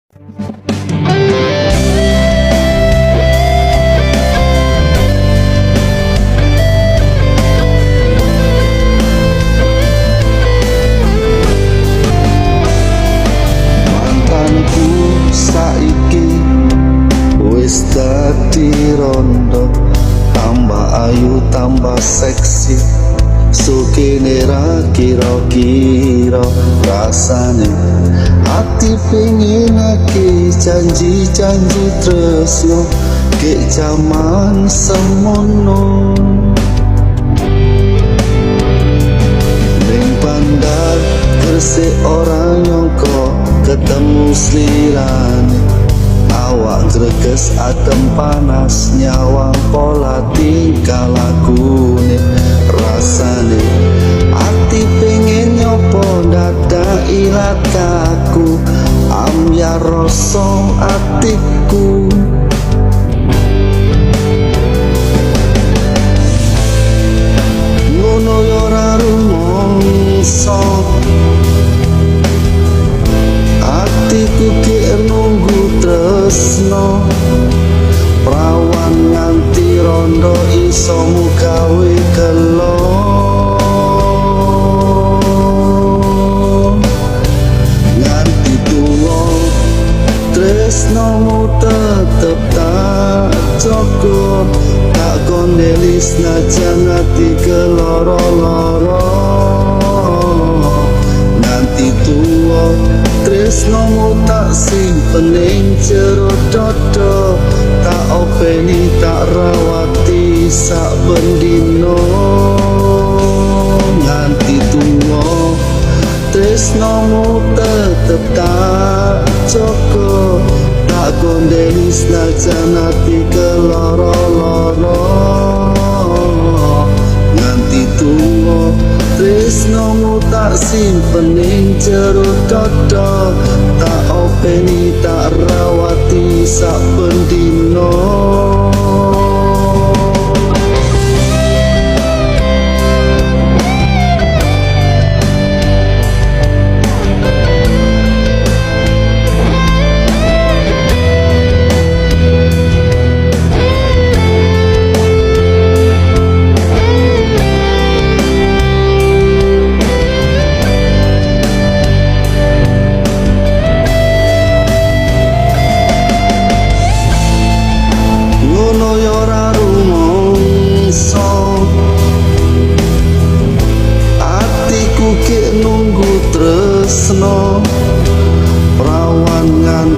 Mantanku saiki wis dadi rondo, tambah ayu tambah seksi, sukine ra kira-kira rasane. Hati pengen ake janji-janji tresno kek jaman semono. Ning bandar Gresik orang nyongko ketemu slirane, awak greges adem panas nyawang pola tingkah lakune. Rasane ati pengen nyopo dadak ilat kaku, amyar rasa atiku. Ngono yo ora rumangsa, atiku kek nunggu tresno, prawan nganti rondo iso mugawe gelo. Nganti tuwa tresnomu tetep tak jaga, tak kondeli senajan ati keloro-loro. Nganti tuwa tresnomu tak simpen ing jero dodo, tak openi tak rawati sak bendino. Nganti tuwa tresnomu tetep tak jaga, tak kondeli senajan ati keloro-loro. Nganti tuwa tresnomu tak simpen ing jero dodo, tak